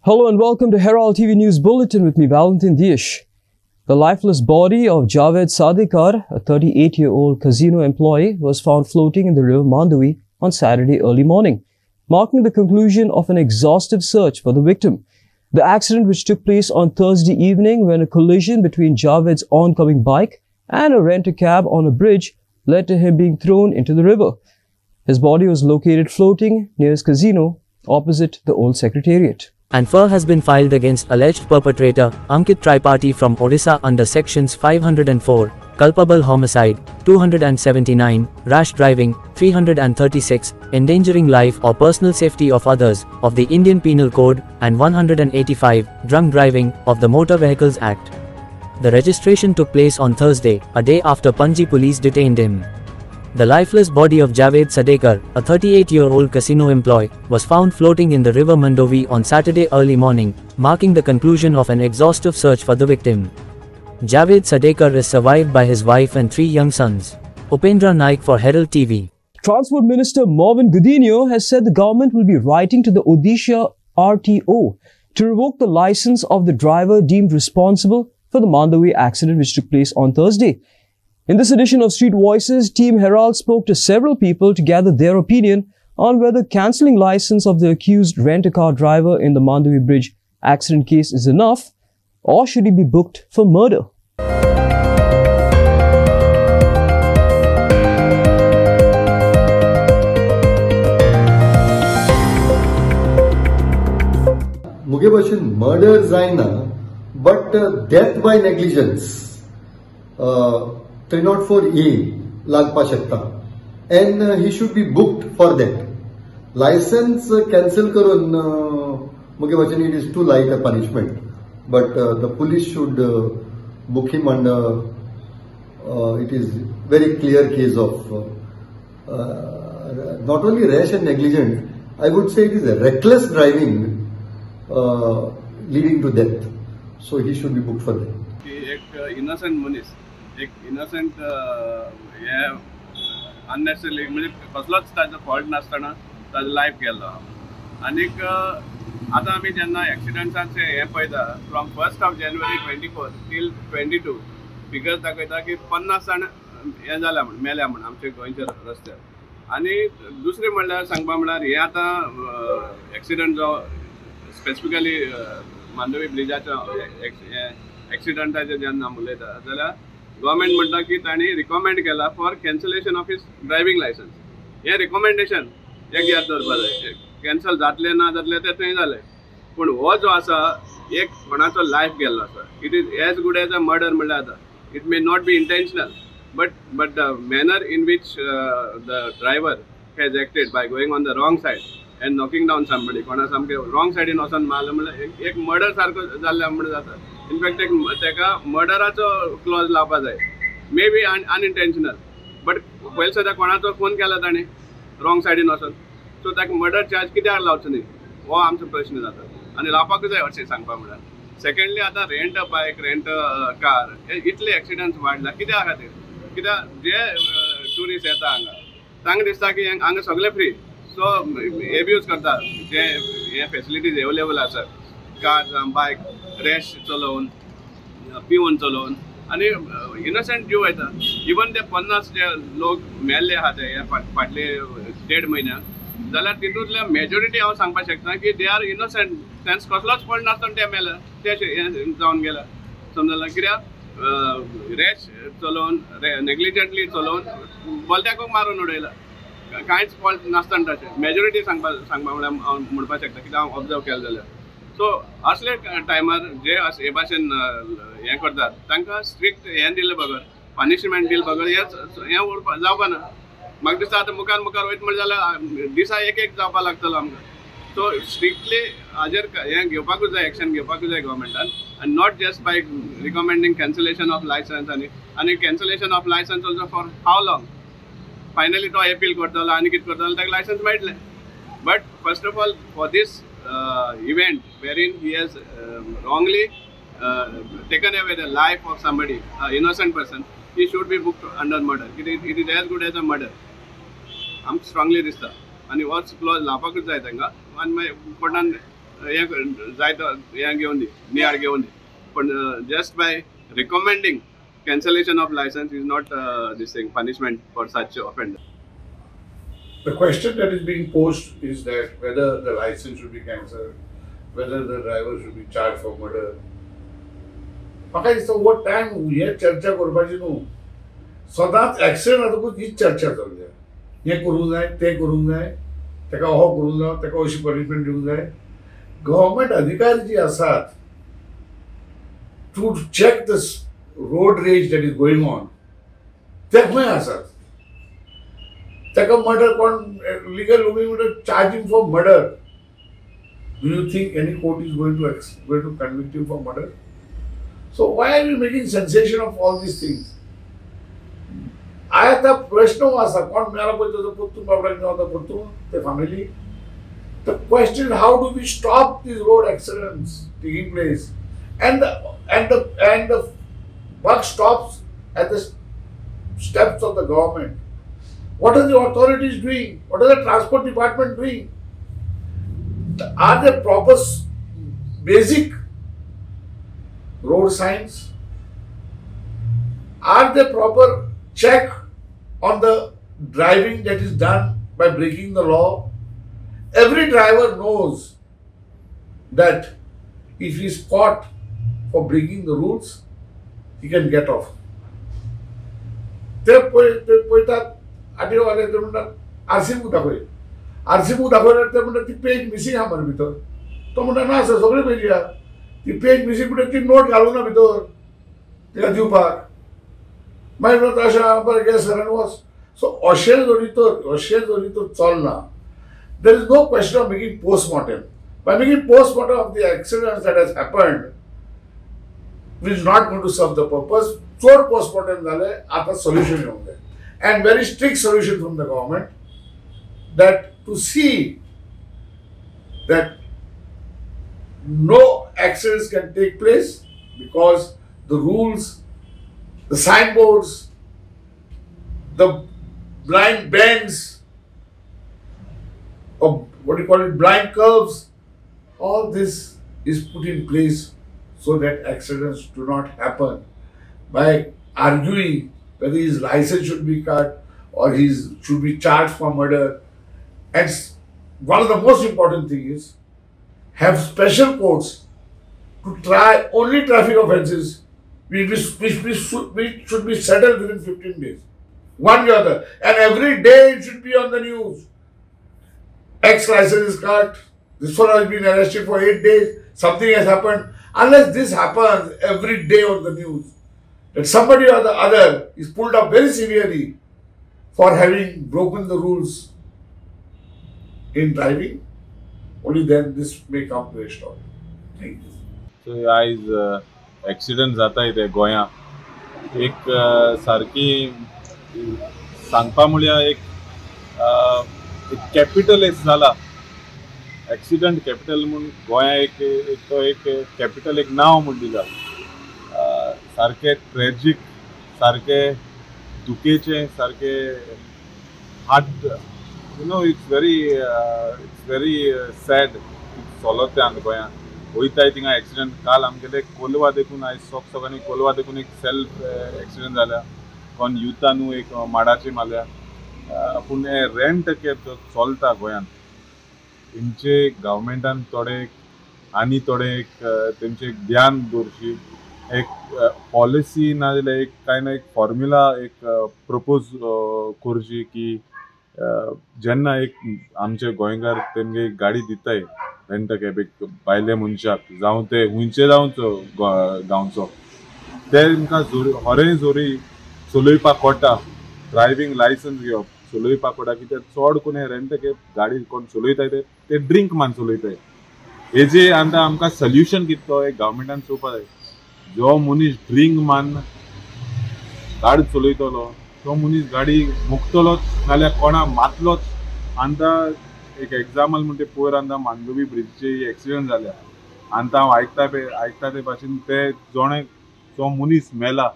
Hello and welcome to Herald TV News Bulletin with me, Valentin Dias. The lifeless body of Javed Sadekar, a 38-year-old casino employee, was found floating in the river Mandavi on Saturday early morning, marking the conclusion of an exhaustive search for the victim. The accident, which took place on Thursday evening when a collision between Javed's oncoming bike and a rent-a-cab on a bridge led to him being thrown into the river. His body was located floating near his casino opposite the old secretariat. And FIR has been filed against alleged perpetrator Ankit Tripathi from Odisha under sections 504, culpable homicide, 279, rash driving, 336, endangering life or personal safety of others, of the Indian Penal Code, and 185, drunk driving, of the Motor Vehicles Act. The registration took place on Thursday, a day after Panji police detained him. The lifeless body of Javed Sadekar, a 38-year-old casino employee, was found floating in the river Mandavi on Saturday early morning, marking the conclusion of an exhaustive search for the victim. Javed Sadekar is survived by his wife and 3 young sons. Upendra Naik for Herald TV. Transport Minister Mervyn Goodinho has said the government will be writing to the Odisha RTO to revoke the license of the driver deemed responsible for the Mandavi accident which took place on Thursday. In this edition of Street Voices, Team Herald spoke to several people to gather their opinion on whether cancelling license of the accused rent-a-car driver in the Mandavi Bridge accident case is enough, or should he be booked for murder. मुगे भाशेन murder जायना but death by negligence 304A लागपा शकता and he should be booked for that. License cancel करून मुगे भाशेन it is too light a punishment, but the police should book him under it is very clear case of not only rash and negligent, I would say it is a reckless driving leading to death. So he should be booked for that. एक innocent मनीस, एक innocent unnecessarily म्हणजे कसलोच ताजो fault नासतना ताजो life गेलो. आनीक आतां आमी जेन्ना एक्सिडेंट्सांचे हें पळयता फ्रॉम 1 January 24 till 22 फिगर्स दाखयता की 50 जाण हें जाल्या म्हण मेल्या म्हण आमच्या गोंयच्या रस्त्यार. आनी दुसरें म्हणल्यार सांगपा म्हणल्यार हें आतां एक्सिडेंट जो स्पेसिफिकली मांडवी ब्रिजाच्या एक्सिडेंटाचे जेन्ना उलयता जाल्यार गव्हर्मेंट म्हणटा की तांणी रिकमेंड केला for cancellation of his driving licence. हें रिकमेंडेशन एक याद दवरपा जाय. कॅन्सल जातलें ना जातलें तें थंय जालें, पूण हो जो आसा एक कोणाचो लायफ गेल्लो आसा. It is as good as a murder म्हणल्यार जाता. It may not be intentional, but the manner in which the driver has acted by going on the wrong side and knocking down somebody, कोणा सामके wrong सायडीन वचून मारलो म्हणल्यार एक murder सारको जाल्ल्या म्हणून जाता. इनफॅक्ट एक तेका मर्डराचो क्लॉज लावपा जाय. मे बी अनइंटेन्शनल, बट पयलीं सद्या कोणाचो फोन केला ताणें रॉंग सायडीन वचून, सो ताका मर्डर चार्ज कित्याक लावचो न्ही हो आमचो प्रश्न जाता. आनी लावपाकूच जाय अशें सांगपा म्हळ्यार. सेकंडली आतां rent a bike, rent a car इतले एक्सिडेंट्स वाडला कित्या खातीर? कित्याक जे ट्युरिस्ट येता हांगा तांकां दिसता की हांगा सगळें फ्री, सो एब्यूज करता जे हे फॅसिलिटीज एवेलेबल आसात. कार, बायक रॅश चलोवन, पिवन चलोवन आनी इनोसंट जीव वयता. इवन ते 50 जे लोक मेल्ले आहा ते फाटले 1.5 म्हयन्याक, जाल्यार तितूंतले मेजॉरिटी हांव सांगपाक शकता की दे आर इनोसंट. तांचो कसलोच फॉल्ट नासतना ते मेले, ते जावन गेला समजला. कित्याक रॅश चलोवन, नेग्लिजंटली चलोवन बोलत्याक मारून उडयला. कांयच फॉल्ट नासतना तशें मेजॉरिटी सांगपा म्हळ्यार हांव म्हणपाक शकता, कित्याक हांव ऑब्जर्व केलें जाल्यार. सो असले टायमार जे हे भाशेन हें करतात तांकां स्ट्रिक्ट हें दिलें बगर, पनिशमेंट दिलें बगर हें जावपा ना. म्हाका दिसता आतां मुखार वयता म्हणलें जाल्यार दिसा एक जावपा लागतलो आमकां. सो स्ट्रिक्टली हाजेर हें घेवपाकूच जाय, एक्शन घेवपाकूच जाय गव्हर्मेंटान, आनी not just by recommending cancellation of licence. आनी cancellation of licence also for how long? Finally तो अपील करतलो आनी कितें करतलो ताका लायसन्स मेळटलें. But first of all for this event wherein he has wrongly taken away the life of somebody, innocent person, he should be booked under murder. It is as good as a murder. आमकां strongly दिसता. आनी होच clause लावपाकूच जाय तांकां. आनी मागीर कोर्टान हे जाय तो हें घेवन दी नियाळ घेवन दी पण just by recommending cancellation of license is not this thing punishment for such offender. The question that is being posed is that whether the license should be cancelled, whether the driver should be charged for murder. म्हाका दिसता हो time हे चर्चा करपाची न्हू सदांच accident जातकूच हीच चर्चा चलल्या हें करूंक जाय तें करूंक जाय ताका हो करूंक जाय ताका अशी पनिशमेंट दिवंक जाय गव्हर्मेंट अधिकारी जी आसात to check the road rage that is going on, ते खंय आसात ताका मर्डर कोण लीगल लुमिंग म्हणटा charge him for murder. Do you think any court is going to convict him for murder? So why are you making sensation of all these things? आता प्रश्न आसा कोण मेला पळय ताजो पुत्तू बाबड्याक मेवता पुत्तू ते family. The question is how do we stop these road accidents taking place and the buck stops at the steps of the government. What are the authorities doing? What are the transport department doing? Are there proper basic road signs? Are there proper check on the driving that is done by breaking the law? Every driver knows that if he is caught for breaking the rules, he can get off. ते पळयतात RTO वाले ते म्हणटात RC book दाखय RC book दाखयल्यार ते म्हणटात ती page missing आहा मरे भितर तो म्हणटा ना सर सगळे पेजी आहा ती पेज मिसींग म्हणटा ती नोट घालूं ना भितर तिका दिवपाक मागीर म्हणटा अशें बरें गे सर आनी वच सो अशें जरी तर चलना there is no question of making postmortem by making postmortem of the accidents that has happened which is not going to serve the purpose. चोर postmortem झाले आता solution येऊन जाय and very strict solution from the government that to see that no accidents can take place because the rules, the signboards, the blind bends, or what do you call it, blind curves, all this is put in place so that accidents do not happen by arguing whether his license should be cut or he should be charged for murder. And one of the most important thing is have special courts to try only traffic offences which should be settled within 15 days. One or other. And every day it should be on the news. X license is cut. This one has been arrested for 8 days. Something has happened. Unless this happens every day on the news, that somebody or the other is pulled up very severely for having broken the rules in driving, only then this may come to a stop. Thank you. So आज accident जाता इथे गोंया एक सारखी सांगपा म्हळ्यार एक capital जाला एक्सिडेंट कॅपिटल म्हणून गोंया एक कॅपिटल एक नांव म्हूण दिला सारके ट्रेजीक सारके दुखेचे सारके heart you know it's very sad चलत हांगा गोंया वयताय थिंगा एक्सिडेंट काल आमगेले कोलवा देखून आयज सकाळी कोलवा देखून एक सेल्फ एक्सिडेंट जाल्या कोण युथानू एक माडाचे मारल्या पूण हे रेंट कॅब जो चलता गोंयांत तेंचे गव्हर्मेंटान थोडे एक तेंचे ध्यान दवरची एक पॉलिसी नाजाल्यार एक कांय एक फॉर्म्युला एक प्रपोज करची की जेन्ना एक आमचे गोंयकार तेमगे गाडी दिताय रेंट कॅब एक भायले मनशाक जावं ते हुंयचे जावचो गांवचो तेंकां हरें जोरी चलोवपाक कोटा ड्रायव्हिंग लायसन्स घेवप चलोवपाक कोटा कित्याक चड कोण रेंट कॅब गाडी कोण चलयताय ते ड्रिंक मान चलयताय हेजे आतां आमकां सोल्युशन कितलो एक गव्हर्मेंटान चोवपा जाय जो मनीस ड्रिंक मान गाडी चलयतलो तो मनीस गाडी मुक्तलोच नाल्यार कोणा मातलोच आतां एक एग्जाम्पल म्हणटे पयर आतां मांडवी ब्रिजचे एक्सिडेंट जाल्या आतां हांव आयकता ते भाशेन ते जो मनीस मेला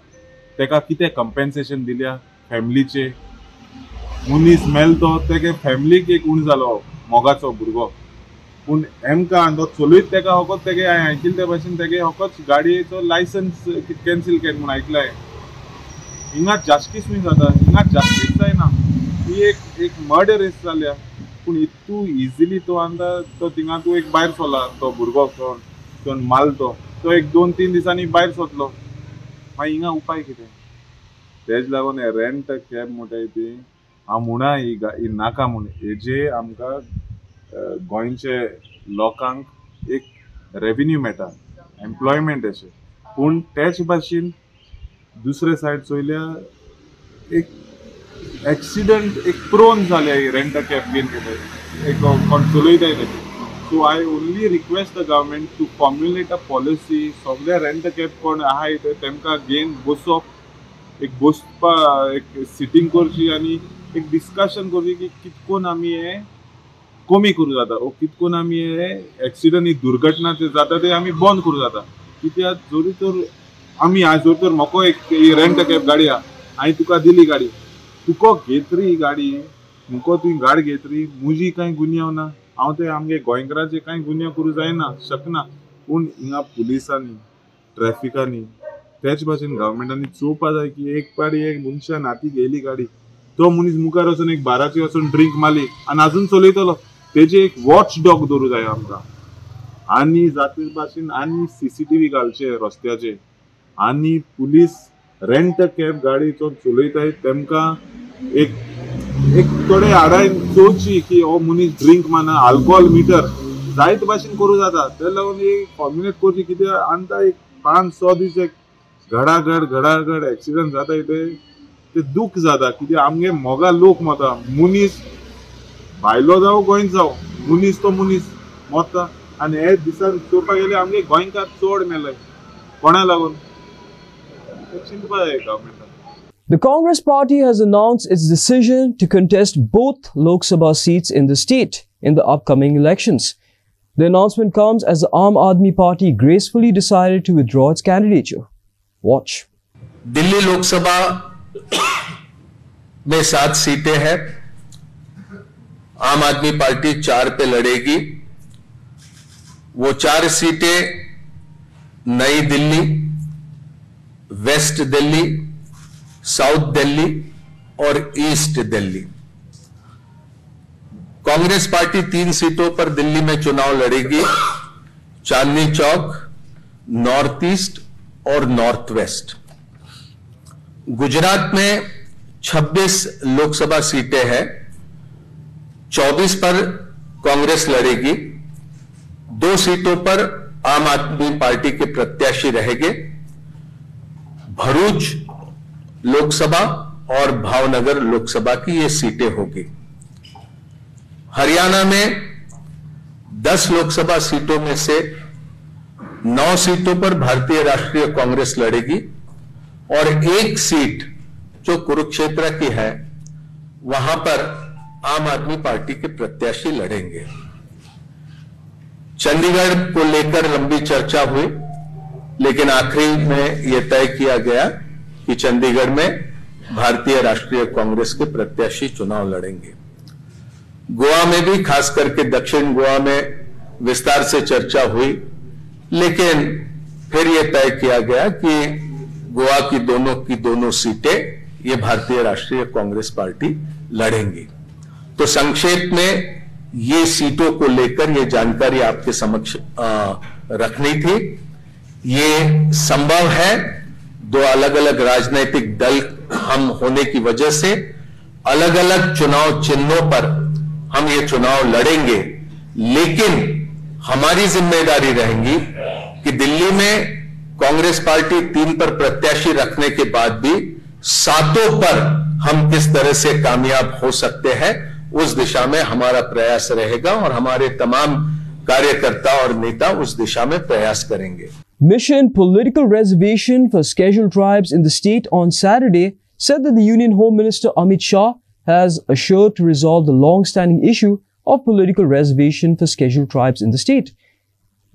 तेका कितें कंपेन्सेशन दिल्या फॅमिलीचे मनीस मेल तो तेगे फॅमिलीक एक उण जालो मोगाचो भुरगो पूण एमकां तो चलयत तेका फकत तेगे हांवें आयकिल्ले ते भाशेन तेगे फकत गाडयेचो लायसन्स कॅन्सील केलो म्हूण आयकलाय. हिंगा जास्टीस बी जाता, हिंगा जास्टीस जायना. ही एक मर्डर केस जाल्या. पूण इतू इजिली तो आंदा तो थिंगा तूं एक भायर सरला, तो भुरगो कोण मारलो तो एक 2-3 दिसांनी भायर सरलो. मागीर हिंगा उपाय कितें? तेज लागून रेंट कॅब म्हणटाय ती हांव म्हणा ही नाका म्हूण. हेजे आमकां गोंयचे लोकांक एक रेव्हेन्यू मेळटा, एम्प्लॉयमेंट अशें. पूण तेच भाशेन दुसरे सायड चोयल्यार एक एक्सिडंट एक प्रोन जाले रेंट कॅब घेवन कितें एक कोण चलयताय तेजे. So I only request the government to formulate a policy. सगळे रेंट कॅब कोण आहाय ते तेमकां घेवन बसप, एक बसपा एक सिटींग करची आनी एक डिस्कशन करची की कितकोन आमी हे कमी करूं जाता, ओ कितकोन आमी हे एक्सिडंट ही दुर्घटना जे जाता ते आमी बंद करूं जाता. कित्याक जोरी तर आमी जोर तर म्हाका एक रेंट कॅब गाडी आहा, हांवें तुका दिली गाडी, तुका घेतरी ही गाडी, मुको तुवें गाडी घेतरी, मुजी कांय गुन्यांव ना, हांव ते आमगे गोंयकारांचे कांय गुन्यांव करूं जायना शकना. पूण हिंगा पुलिसांनी ट्रॅफिकांनी तेच भाशेन गव्हर्मेंटांनी चोवपा जाय की एक पारी एक मनशान हाती घेयली गाडी, तो मनीस मुखार वचून एक बाराची वचून ड्रिंक मारली आनी आजून चलयतलो, तेजे एक वॉच डॉग दवरूं जाय आमकां. आनी जाते भाशेन आनी CCTV घालचे रस्त्याचे, आनी पुलीस रेंट कॅब गाडी जो चलयताय तेमकां एक थोडे आडाय चोवची की हो मनीस ड्रिंक मारना, अल्कोहोल मिटर जायते भाशेन करूं जाता. ते लागून एक फॉर्म्युलेट करची. कित्याक आमकां एक 5-6 दीस एक घडाघड एक्सिडंट जाताय ते दूख जाता. कित्याक आमगे मोगा लोक मता, मनीस भायलो जावं गोंयचो जावं मनीस तो मनीस मरता. आनी हे दिसान चोवपाक गेले आमगे गोंयकार चड मेलय. कोणा लागून? चिंतपा जाय गव्हर्मेंटान. The Congress party has announced its decision to contest both Lok Sabha seats in the state in the upcoming elections. The announcement comes as the Aam Aadmi Party gracefully decided to withdraw its candidature. Watch. Delhi Lok Sabha में 7 सीटें हैं. आम आदमी party 4 पे लड़ेगी. वो 4 सीटें नई Delhi, waste Delhi, south Delhi और east Delhi. Congress party 3 सीटों पर दिल्ली में चुनाव लड़ेगी. चांदनी चौक, नॉर्थ ईस्ट और नॉर्थ वेस्ट. गुजरात में 26 लोकसभा सीटें हैं. 24 पर कांग्रेस लड़ेगी. 2 सीटों पर आम आदमी पार्टी के प्रत्याशी रहेंगे. भरूच लोकसभा और भावनगर लोकसभा की ये सीटें होगी. हरियाणा में 10 लोकसभा सीटों में से 9 सीटों पर भारतीय राष्ट्रीय कांग्रेस लड़ेगी और 1 सीट जो कुरुक्षेत्र की है वहां पर आम आदमी पार्टी के प्रत्याशी लड़ेंगे. चंडीगढ़ को लेकर लंबी चर्चा हुई, लेकिन आखिरी में यह तय किया गया कि चंडीगढ़ में भारतीय राष्ट्रीय कांग्रेस के प्रत्याशी चुनाव लड़ेंगे. गोवा में भी, खास करके दक्षिण गोवा में विस्तार से चर्चा हुई, लेकिन फिर यह तय किया गया कि गोवा की दोनों सीटें ये भारतीय राष्ट्रीय कांग्रेस पार्टी लड़ेंगी. तो संक्षेप में ये सीटों को लेकर ये जानकारी आपके समक्ष रखनी थी. ये संभव है 2 अलग अलग राजनीतिक दल हम होने की वजह से अलग अलग चुनाव चिन्हों पर हम ये चुनाव लड़ेंगे, लेकिन हमारी जिम्मेदारी रहेगी कि दिल्ली में कांग्रेस पार्टी 3 पर प्रत्याशी रखने के बाद भी 7 पर हम किस तरह से कामयाब हो सकते हैं, उस दिशा में हमारा प्रयास रहेगा और हमारे तमाम कार्यकर्ता और नेता उस दिशा में प्रयास करेंगे. Mission Political Reservation for Scheduled Tribes in the state on Saturday said that the Union Home Minister Amit Shah has assured to resolve the long-standing issue of political reservation for scheduled tribes in the state.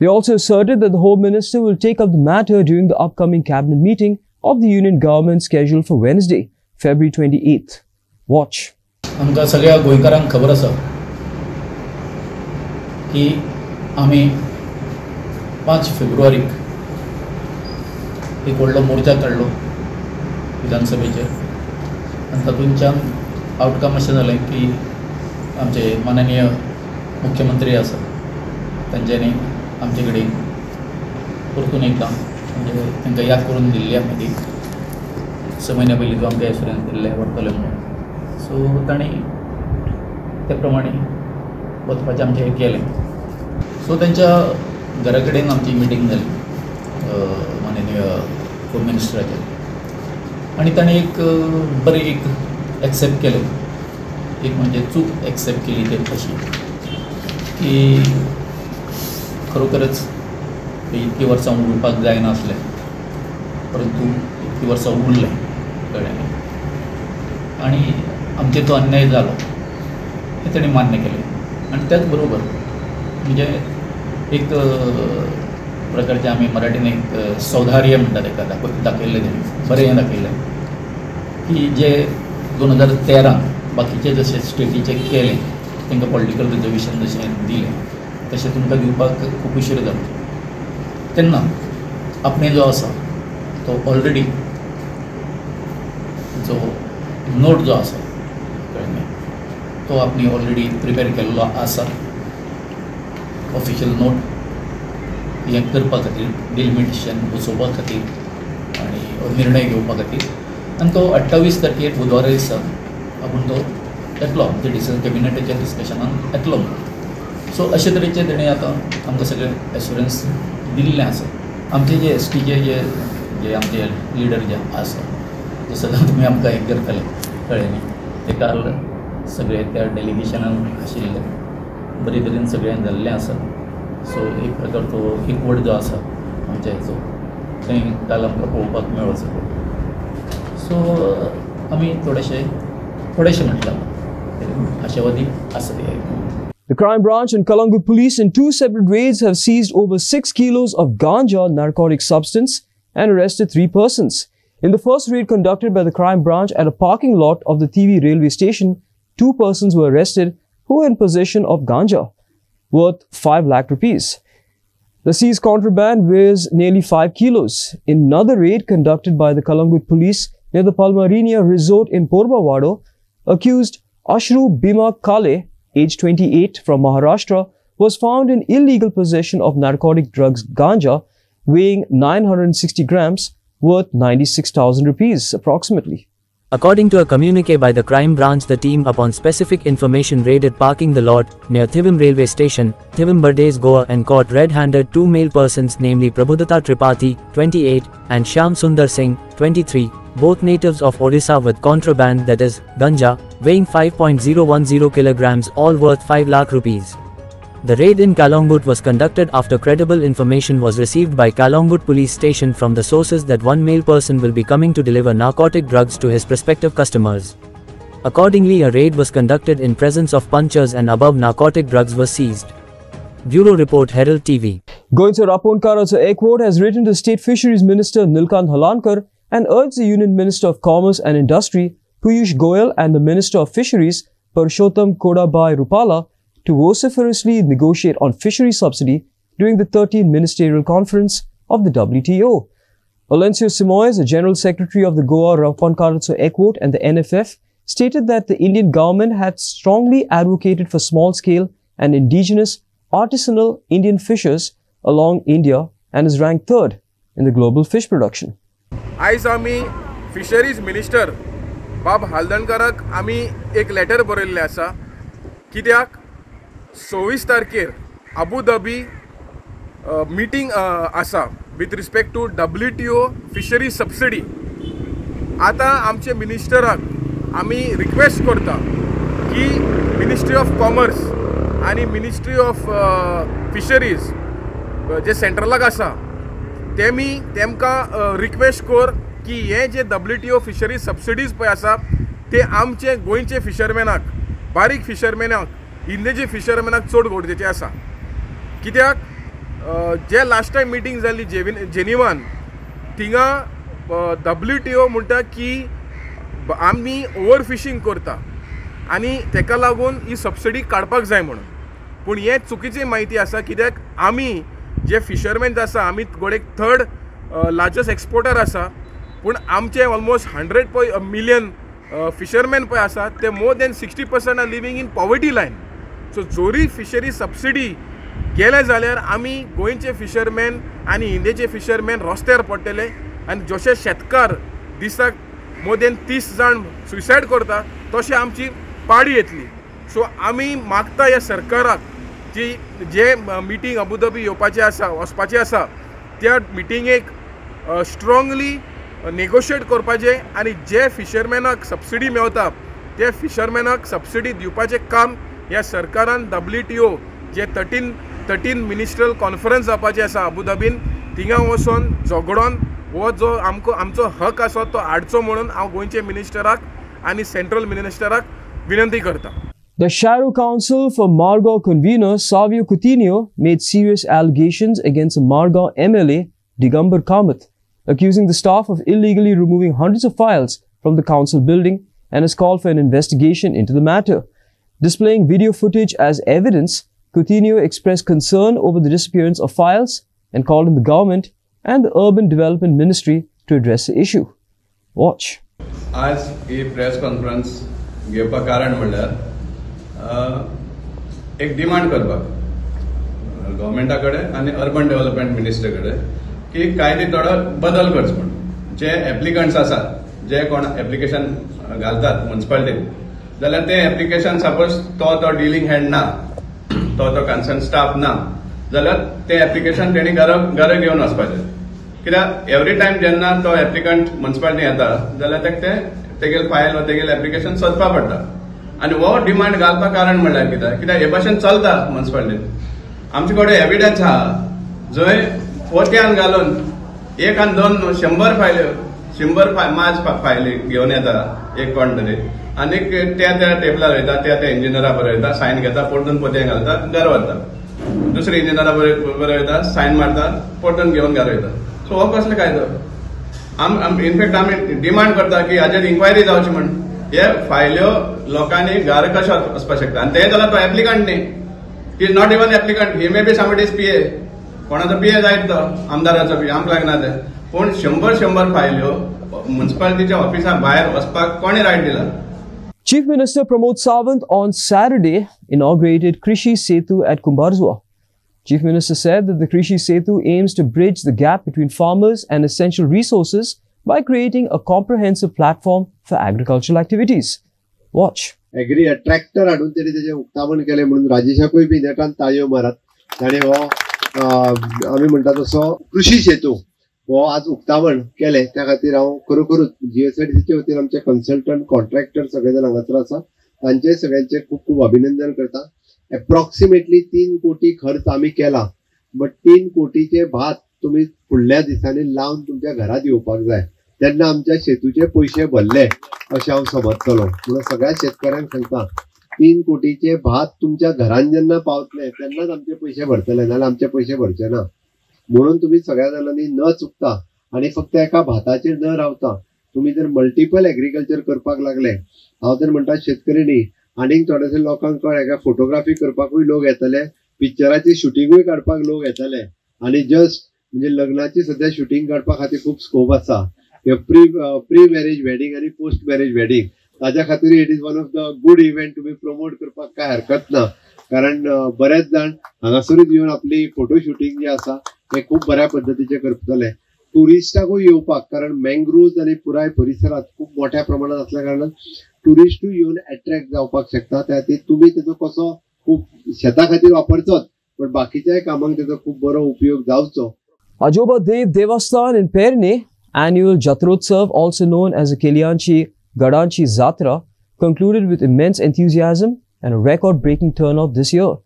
They also asserted that the Home Minister will take up the matter during the upcoming cabinet meeting of the Union government scheduled for Wednesday, February 28th. Watch. आमकां सगळ्या गोंयकारांक खबर आसा की आमी 5 फेब्रुवारीक एक व्हडलो मोर्चा काडलो विधानसभेचेर आनी तातूंतल्यान आउटकम अशें जालें की आमचे माननीय मुख्यमंत्री आसा तांच्यांनी आमचे कडेन परतून एकदां म्हणजे तांकां याद करून दिल्ली आमी 6 म्हयन्या पयलीं जो आमकां एश्युरन्स दिल्ले व्हरतले म्हणून सो तांणी ते प्रमाणे वचपाचें आमचें हें केलें सो तांच्या घरा कडेन आमची मिटींग जाली माननीय होम मिनिस्टराचेर आनी ताणें एक बरें एक एक्सेप्ट केलें एक म्हणजे चूक एक्सेप्ट केली ते तशी की खरोखरच इतकी वर्सां उरपाक जायना आसलें परंतु इतकी वर्सां उरलें कळ्ळें आनी आमचे तो अन्याय जालो हें ताणें मान्य केलें आनी त्याच बरोबर म्हणजे एक प्रकारचें आमी मराठीन एक सौधार्य म्हणटा ताका दाखयल्लें तेणें बरें हें दाखयलें की जे 2013 बाकीचे जशे स्टेटीचे केलें तांकां पॉलिटिकल रिजर्वेशन जशें दिलें तशें तुमकां दिवपाक खूब उशीर जालो तेन्ना आपणे जो आसा तो ऑलरेडी जो नोट जो आसा कळ्ळें तो आपणे ऑलरेडी प्रिपेर केल्लो आसा ऑफिशियल नोट हें करपा खातीर डिलिमिटेशन बसोवपा खातीर आनी निर्णय घेवपा खातीर आनी तो 28 तारखेर बुधवारा दिसा आपूण तो येतलो म्हणजे कॅबिनेटाच्या डिस्कशनान येतलो सो अशे तरेचे तेणें आतां आमकां सगळें एश्युरन्स दिल्लें आसा आमचे जे एसटीचे जे आमचे लिडर जे आसा जसो तुमी आमकां हें करतले कळ्ळें न्ही ते काल सगळे त्या डेलिगेशनान आशिल्ले बरे तरेन सगळें जाल्लें आसा सो एक प्रकार तो एकवट जो आसा आमच्या हेचो थंय काल आमकां पळोवपाक मेळ्ळो सगळो सो आमी थोडेशे म्हटल्यार आशावादी आसा ते The crime branch and Kalangut police in 2 separate raids have seized over 6 kilos of ganja narcotic substance and arrested 3 persons. In the first raid conducted by the crime branch at a parking lot of the TV railway station, 2 persons were arrested who were in possession of ganja worth 5 lakh rupees. The seized contraband weighs nearly 5 kilos. In another raid conducted by the Kalangut police near the Palmarinia resort in Porbawado, accused Ashru Bima Kale, age 28, from Maharashtra, was found in illegal possession of narcotic drugs ganja weighing 960 grams worth 96,000 rupees approximately. According to a communique by the crime branch, the team, upon specific information, raided parking the lot near Thivim railway station, Thivim Bardes, Goa, and caught red-handed 2 male persons, namely Prabhudatta Tripathi, 28, and Shyam Sundar Singh, 23, both natives of Odisha, with contraband, that is, ganja, weighing 5.010 kilograms, all worth 5 lakh rupees. The raid in Kalangut was conducted after credible information was received by Kalangut police station from the sources that one male person will be coming to deliver narcotic drugs to his prospective customers. Accordingly, a raid was conducted in presence of punchers and above narcotic drugs were seized. Bureau Report, Herald TV. Goinsa Raponkara Ekward has written to State Fisheries Minister Nilkant Halankar and urged the Union Minister of Commerce and Industry Piyush Goyal and the Minister of Fisheries Purushottam Kodabai Rupala to vociferously negotiate on fishery subsidy during the 13th Ministerial Conference of the WTO. Olencio Simoes, the General Secretary of the Goa Raponkara Ekward and the NFF, stated that the Indian government had strongly advocated for small-scale and indigenous artisanal Indian fishers along India and is ranked 3rd in the global fish production. आयज आमी fisheries minister बाब हालदणकराक आमी एक letter बरयल्लें आसा कित्याक 26 तारखेर Abu Dhabi meeting आसा with respect to WTO fishery subsidy. आतां आमचे मिनिस्टराक आमी रिक्वेस्ट करता की मिनिस्ट्री ऑफ कॉमर्स आनी मिनिस्ट्री ऑफ फिशरीज जे सेंट्रलाक आसा तेमकां रिक्वेस्ट कर की हे जे WTO फिशरी सबसिडीज पळय आसा ते आमचे गोंयचे फिशरमॅनाक बारीक फिशरमॅनाक इंडियेचे फिशरमॅनाक चड गरजेचे आसा. कित्याक जे लास्ट टायम मिटींग जाल्ली जेनिवान थिंगा WTO म्हणटा की आमी ओवर फिशींग करता आनी तेका लागून ही सबसिडी काडपाक जाय म्हणून. पूण हे चुकीची म्हायती आसा, कित्याक आमी जे फिशरमॅन आसा आमी गोडेक थर्ड लार्जस्ट एक्सपोर्टर आसा, पूण आमचे ऑलमोस्ट 100 मिलियन फिशरमॅन पळय आसा ते more than 60% are living in poverty line. So जोरी फिशरी सबसिडी गेले जाल्यार आमी गोंयचे फिशरमॅन आनी इंडियेचे फिशरमॅन रस्त्यार पडटले, आनी जशे शेतकार दिसाक मोर दॅन 30 जाण सुसायड करता तशें आमची पाडी येतली. सो आमी मागता ह्या सरकाराक जे मिटींग अबुधाबी येवपाचें आसा, वचपाचें आसा, त्या मिटिंगेक स्ट्रॉंगली नेगोशिएट करपाचें आनी जे फिशरमॅनाक सबसिडी मेवता त्या फिशरमॅनाक सबसिडी दिवपाचें काम ह्या सरकारान WTO जे 13 मिनिस्ट्रल कॉन्फरन्स जावपाचें आसा अबुधाबीन, थिंगा वचोन झगडोन हो जो आमचो हक आसा तो हाडचो म्हणून हांव गोंयचे मिनिस्टराक आनी सेंट्रल मिनिस्टराक विनंती करता. The Shiro Council for Margao convener Savio Coutinho made serious allegations against Margao MLA Digambar Kamath, accusing the staff of illegally removing hundreds of files from the council building and has called for an investigation into the matter. Displaying video footage as evidence, Coutinho expressed concern over the disappearance of files and called on the government and the Urban Development Ministry to address the issue. Watch. आज ही press conference घेवपाक कारण म्हणल्यार एक demand करपाक गव्हर्मेंटा कडेन आनी urban development minister कडेन की कायदे थोडो बदल करचो म्हणून. जे एप्लिकंट्स आसात, जे कोण एप्लिकेशन घालतात म्युनिसिपालिटीक, जाल्यार ते एप्लिकेशन सपोज तो डिलिंग हँड ना, तो कन्सर्न स्टाफ ना, जाल्यार ते एप्लिकेशन तेणी घरा घेवन वचपाचें. कित्याक एवरी टायम जेन्ना तो एप्लिकंट म्युनिसिपालिटी येता जाल्यार तेगेल फायल वा तेगेल एप्लिकेशन सोदपा पडटा. आनी हो डिमांड घालपाक कारण म्हणल्यार कित्याक हे भाशेन चलता म्युनिसिपालिटीन. आमचे कडेन एविडन्स आहा जंय पोत्यान घालून 1 आनी 2 100 फायली घेवन येता एक कोण तरी, आनी त्या टेबलार वयता, त्या इंजिनियरा बरयता, सायन घेता, परतून पोत्यान घालता, घरा व्हरता. दुसरे इंजिनियरा बरयता, सायन मारता, परतून घेवन घरा वयता. सो हो कसलो कायदो? इनफॅक्ट आमी डिमांड करता की हाचेर इन्क्वायरी जावची म्हणून. हे फायल्यो लोकांनी घर कशें वचपाक शकता, आनी ते जाल्यार तो एप्लिकंट न्ही, he is not even applicant, he may be somebody's PA, कोणाचो PA जायत तो, आमदाराचो PA, आमकां लागना ते. पूण 100 फायल्यो म्युनिसिपालिटीच्या ऑफिसा भायर वचपाक कोणी रायट दिला? Chief Minister Pramod Sawant on Saturday inaugurated Krishi Setu at Kumbarzwa. Chief Minister said that the Krishi Setu aims to bridge the gap between farmers and essential resources by creating a comprehensive platform for agricultural activities. Watch. Agri attractor हाडून तरी तेजे उक्तावण केले म्हणून राजेशाकूय बी नेटान ताळयो मारत. ताणे हो आमी म्हणटा तसो कृषी सेतू हो आज उक्तावण केले, त्या खातीर हांव खरोखरूच GSIDCचे वतीन आमचे कन्सल्टंट कॉन्ट्रॅक्टर सगळे जाण हांगासर आसा तांचे सगळ्यांचे खूब खूब अभिनंदन करता. एप्रॉक्सिमेटली 3 कोटी खर्च आमी केला, बट 3 कोटीचे भात तुम्ही फुडल्या दिसांनी लावन तुमच्या घरात येवपाक जाय, तेन्ना आमच्या शेतूचे पयशे भरले अशें हांव समजतलो. म्हणून सगळ्या शेतकऱ्यांक सांगता 3 कोटीचे भात तुमच्या घरान जेन्ना पावतले तेन्नाच आमचे पयशे भरतले, नाल्यार आमचे पयशे भरचे ना. म्हणून तुम्ही सगळ्या जाणांनी न चुकता आणि फक्त एका भाताचेर न रावता तुम्ही जर मल्टिपल एग्रीकल्चर करपाक लागले, हांव तर म्हणटा शेतकरी आनीक थोडेसे लोकांक एका फोटोग्राफी करपाकूय लोक येतले, पिक्चराची शुटिंगूय काडपाक लोक येतले, आणि जस्ट म्हणजे लग्नाची सध्या शुटिंग काडपा खातीर खूप स्कोप आसा. प्री मॅरेज वेडिंग आणि पोस्ट मॅरेज वेडिंग ताज्या खातीर it is one of the good event तुम्ही प्रमोट करपाक काय हरकत ना. कारण बरेच जाण हांगासरूच येवन आपली फोटो शुटिंग जे आसा हे खूप बऱ्या पद्धतीचे करतले. टुरिस्टाकूय येवपाक, कारण मँग्रोव्ज आणि पुराय परिसरात खूप मोठ्या प्रमाणात असल्या कारणान टुरिस्टूय येवन अट्रॅक्ट जावपाक शकता. त्या खातीर तुम्ही तेजो कसो खूप शेता खातीर वापरचोच, पण बाकीच्याय कामांक तेजो खूप बरो उपयोग जावचो. Ajoba Dev Devasthan in Perne, annual Jatrotsav, also known as the Kalyanchi Gadanchi Zatra, concluded with immense enthusiasm and a record-breaking turnout this year.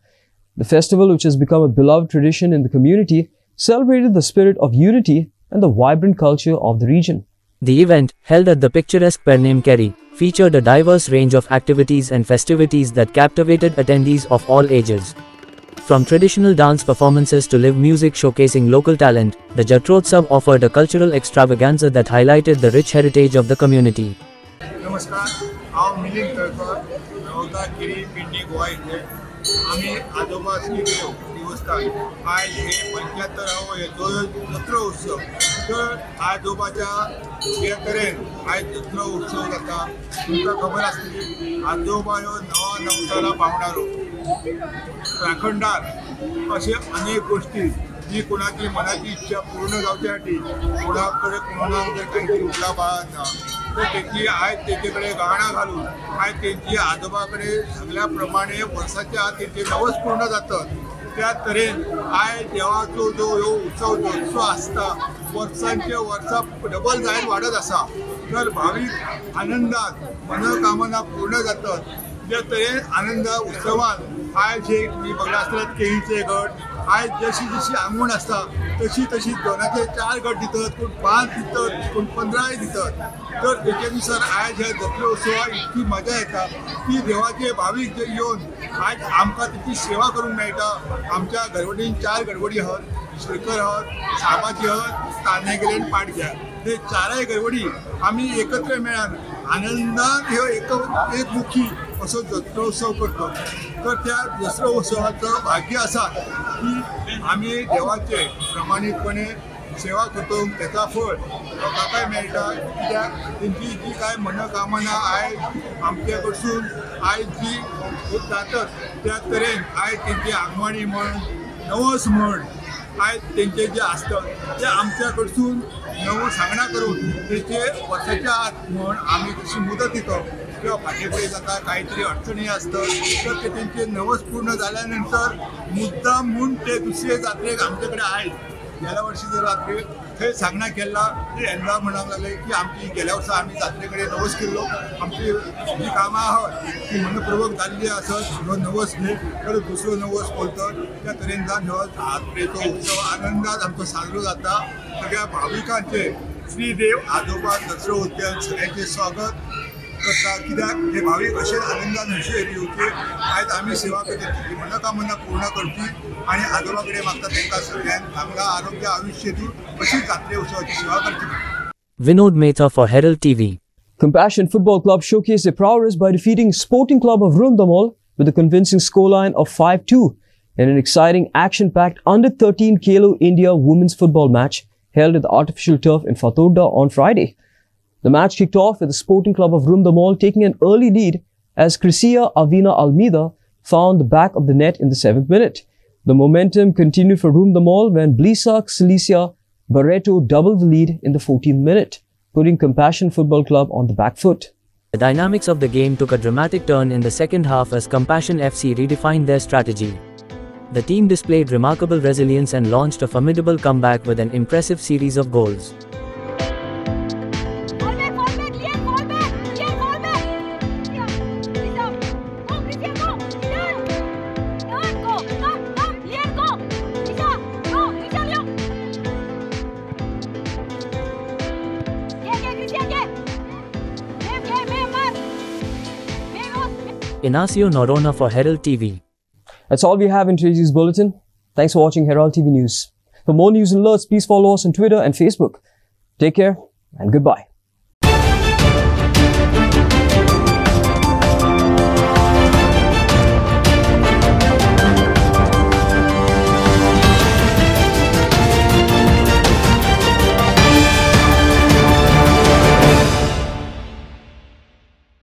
The festival, which has become a beloved tradition in the community, celebrated the spirit of unity and the vibrant culture of the region. The event, held at the picturesque Pernem Kerry, featured a diverse range of activities and festivities that captivated attendees of all ages. From traditional dance performances to live music showcasing local talent, the Jatrotsav offered a cultural extravaganza that highlighted the rich heritage of the community. नमस्कार, हांव मिलिंद तळकर, रावता carry पिंडी गोवा इथे. आम्ही आजोबा श्री देवस्थान आयज हे 75 हेचो जत्रो उत्सव. तर आजोबाच्या हे तरेन आयज जत्रो उत्सव जाता. तुमकां खबर आसतली आजोबा ह्यो नवा नवसाला पावणारो राखणदार अशे अनेक गोष्टी जी कोणाची मनाची इच्छा पूर्ण जावच्या साठी कोणाकडे कोणाक जर काहीतरी उरला बाळा तर तेची आयज तेचे कडेन गाणा घालून आयज तेंची आजोबा कडेन सगळ्या प्रमाणे वर्साच्या आत तेंचे नवस पूर्ण जातात. त्या तरेन आयज देवाचो जो ह्यो उत्सव जसो आसता वर्सांचे वर्सां डबल जायत वाडत आसा. तर भावीक आनंदात मनोकामना पूर्ण जातात. त्या तरेन आनंद उत्सवान आयज हे तुम्ही बघला आसतलें केळीचे गट आयज जशी जशी आंगवण आसता तशी तशी दोनाचे 4 गट दितात, कोण 5 दितात, कोण 15 दितात. तर तेच्यानुसार आयज ह्या जत्रो उत्सवाक इतकी मजा येता की देवाचे भावीक जे येवन आयज आमकां तिची सेवा करूंक मेळटा. आमच्या घरवडीन 4 घरवडी आहात, श्रीकर आहात, साबाची आहात, तान्ने गेले पाडग्या. ते 4 घरवडी आमी एकत्र मेळून आनंदान ह्यो एकमुखी असो जत्रोत्सव करतो. तर त्या जत्रोत्सवाचं भाग्य आसा की आमी देवाचे प्रमाणीतपणे सेवा करतो. त्याचा फळ लोकांकाय मेळटा. कित्याक तेंची जी काय मनोकामना आयज आमचे कडसून आयज जी जातात त्या तरेन आयज तेंची आगमणी म्हण नवस म्हण आयज तेंचे जे आसतात ते आमच्या कडसून नवो सांगणा करून तेचे वर्साच्या आत म्हण आमी कशी मुदत दितो किंवा फाटे फुडें जाता काहीतरी अडचणी असतात तर ते तेंचे नवस पूर्ण झाल्यानंतर मुद्दाम म्हूण ते दुसरे जात्रेक आमचे कडेन आयज गेल्या वर्षी जर जात्रेक थंय सांगणा केला ते यंदा म्हणूंक लागले की आमची गेल्या वर्सा आमी जात्रे कडेन नवस केल्लो आमची जी कामां आहात ती मनपूर्वक जाल्ली आसत. ह्यो नवस न्ही तर दुसरो नवस बोलतात. त्या तरेन जावन ह्यो जात्रेचो उत्सव आनंदात आमचो साजरो जाता. सगळ्या भाविकांचे श्री देव आजोबा दसरो उद्यान सगळ्यांचे स्वागत करता. कित्याक हे भावीक अशे आनंदान हरशी येवचे आयज आमी सेवा करता ती मनोकामना पूर्ण करची आणि आजोबा कडेन मागता तांकां सगळ्यांक चांगला आरोग्य आयुष्य दी अशी जात्रे उत्सवाची सेवा करची. Vinod Mehta for Herald TV. Compassion Football Club showcased their prowess by defeating Sporting Club of Rundamal with a convincing scoreline of 5-2 in an exciting action-packed under-13 Khelo India women's football match held at the artificial turf in Fatorda on Friday. The match kicked off with the Sporting Club of Rundamal taking an early lead as Crisia Avina Almeida found the back of the net in the 7th minute. The momentum continued for Rundamal when Blisak Cilicia Barreto doubled the lead in the 14th minute, putting Compassion Football Club on the back foot. The dynamics of the game took a dramatic turn in the second half as Compassion FC redefined their strategy. The team displayed remarkable resilience and launched a formidable comeback with an impressive series of goals. Inacio Norona for Herald TV. That's all we have in today's bulletin. Thanks for watching Herald TV News. For more news and alerts, please follow us on Twitter and Facebook. Take care and goodbye.